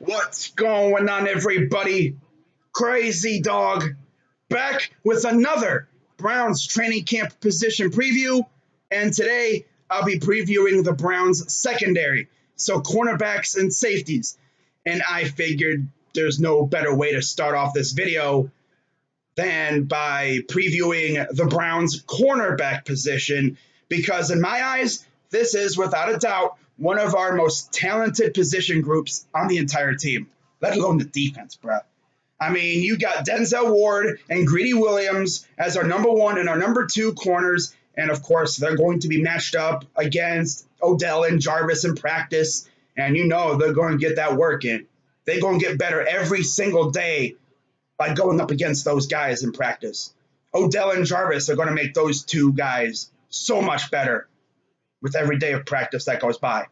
What's going on, everybody? Crazy Dog back with another Browns training camp position preview. And today I'll be previewing the Browns secondary, so cornerbacks and safeties. And I figured there's no better way to start off this video than by previewing the Browns cornerback position, because in my eyes, this is without a doubt one of our most talented position groups on the entire team, let alone the defense, bruh. I mean, you got Denzel Ward and Greedy Williams as our number one and our number two corners. And of course, they're going to be matched up against Odell and Jarvis in practice. And you know they're going to get that work in. They're going to get better every single day by going up against those guys in practice. Odell and Jarvis are going to make those two guys so much better with every day of practice that goes by.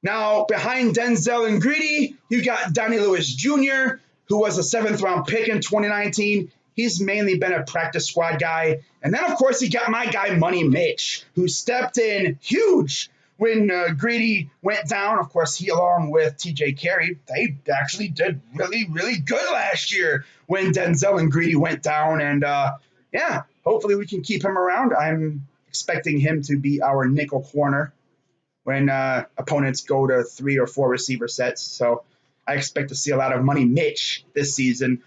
Now, behind Denzel and Greedy, you got Donnie Lewis Jr., who was a seventh-round pick in 2019. He's mainly been a practice squad guy. And then, of course, you got my guy, Money Mitch, who stepped in huge when Greedy went down. Of course, he, along with TJ Carey, they actually did really, really good last year when Denzel and Greedy went down. And, yeah, hopefully we can keep him around. I'm expecting him to be our nickel corner when opponents go to 3 or 4 receiver sets. So I expect to see a lot of Money Mitch this season.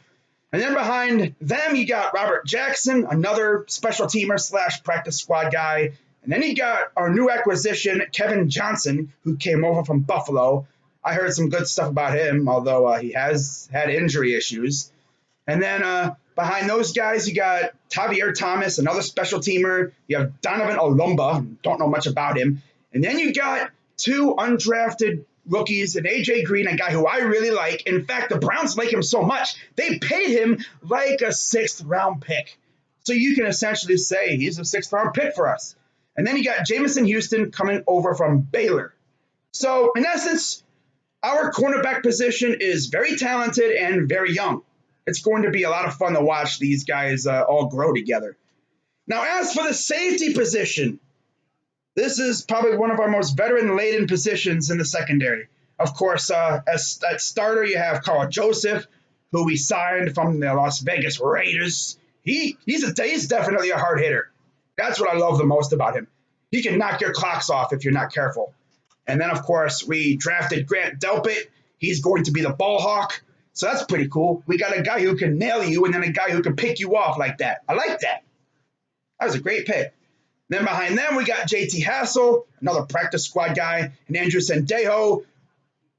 And then behind them, you got Robert Jackson, another special teamer / practice squad guy. And then you got our new acquisition, Kevin Johnson, who came over from Buffalo. I heard some good stuff about him, although he has had injury issues. And then behind those guys, you got Javier Thomas, another special teamer. You have Donovan Olumba, don't know much about him. And then you got 2 undrafted rookies, and A.J. Green, a guy who I really like. In fact, the Browns like him so much, they paid him like a 6th-round pick. So you can essentially say he's a 6th-round pick for us. And then you got Jamison Houston coming over from Baylor. So, in essence, our cornerback position is very talented and very young. It's going to be a lot of fun to watch these guys all grow together. Now, as for the safety position, this is probably one of our most veteran-laden positions in the secondary. Of course, as at starter, you have Carl Joseph, who we signed from the Las Vegas Raiders. He's definitely a hard hitter. That's what I love the most about him. He can knock your clocks off if you're not careful. And then, of course, we drafted Grant Delpit. He's going to be the ball hawk. So that's pretty cool. We got a guy who can nail you and then a guy who can pick you off like that. I like that. That was a great pick. Then behind them, we got JT Hassel, another practice squad guy, and Andrew Sendejo,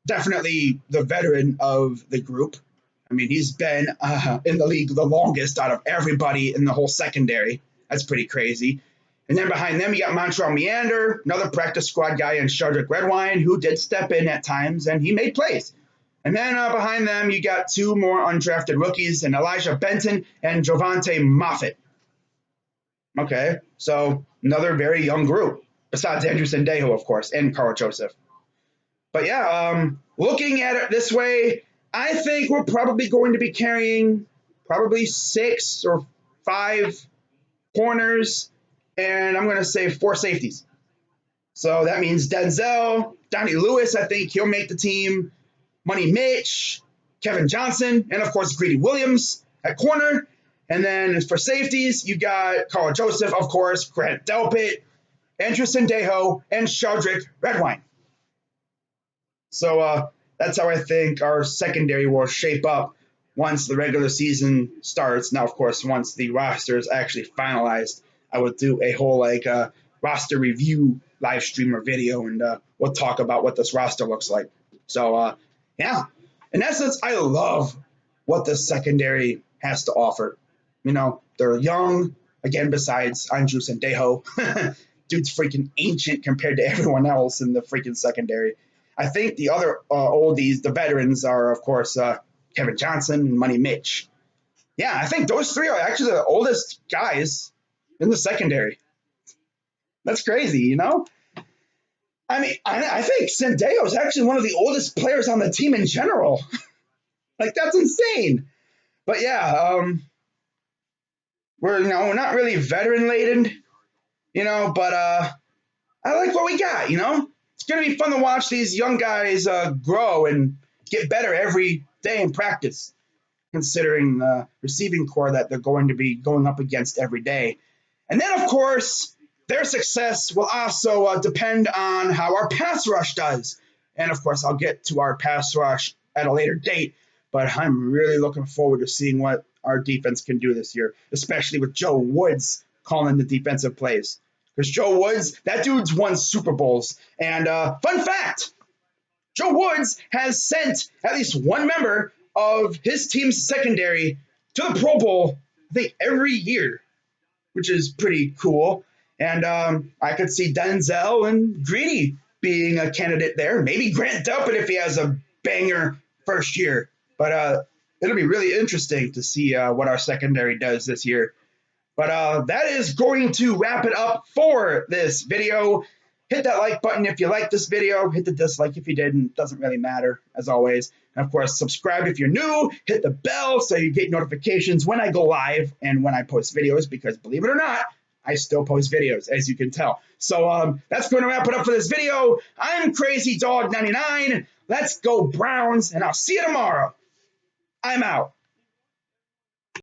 definitely the veteran of the group. I mean, he's been in the league the longest out of everybody in the whole secondary. That's pretty crazy. And then behind them, you got Montreal Meander, another practice squad guy, and Sheldrick Redwine, who did step in at times, and he made plays. And then behind them, you got 2 more undrafted rookies, and Elijah Benton and Jovante Moffitt. Okay, so another very young group, besides Andrew Sendejo, of course, and Carl Joseph. But yeah, looking at it this way, I think we're probably going to be carrying probably 6 or 5 corners, and I'm going to say 4 safeties. So that means Denzel, Donnie Lewis, I think he'll make the team, Money Mitch, Kevin Johnson, and of course Greedy Williams at corner. And then as for safeties, you got Carl Joseph, of course, Grant Delpit, Andrew Sendejo, and Sheldrick Redwine. So that's how I think our secondary will shape up once the regular season starts. Now, of course, once the roster is actually finalized, I will do a whole roster review live stream or video, and we'll talk about what this roster looks like. So, yeah, in essence, I love what the secondary has to offer. You know, they're young, again, besides Andrew Sendejo. Dude's freaking ancient compared to everyone else in the freaking secondary. I think the other oldies, the veterans, are, of course, Kevin Johnson and Money Mitch. Yeah, I think those 3 are actually the oldest guys in the secondary. That's crazy, you know? I mean, I think Sendejo is actually one of the oldest players on the team in general. That's insane. But yeah, we're not really veteran laden, but I like what we got. It's gonna be fun to watch these young guys grow and get better every day in practice, considering the receiving core that they're going to be going up against every day. And then, of course, their success will also depend on how our pass rush does. And of course, I'll get to our pass rush at a later date, but I'm really looking forward to seeing what our defense can do this year, especially with Joe Woods calling the defensive plays. Because Joe Woods, that dude's won Super Bowls. And fun fact, Joe Woods has sent at least one member of his team's secondary to the Pro Bowl, I think, every year, which is pretty cool. And I could see Denzel and Greedy being a candidate there. Maybe Grant Delpit if he has a banger first year. But it'll be really interesting to see what our secondary does this year. But that is going to wrap it up for this video. Hit that like button if you like this video. Hit the dislike if you didn't. It doesn't really matter, as always. And of course, subscribe if you're new. Hit the bell so you get notifications when I go live and when I post videos, because believe it or not, I still post videos, as you can tell. So that's going to wrap it up for this video. I'm Crazy Dog 99. Let's go Browns, and I'll see you tomorrow. I'm out.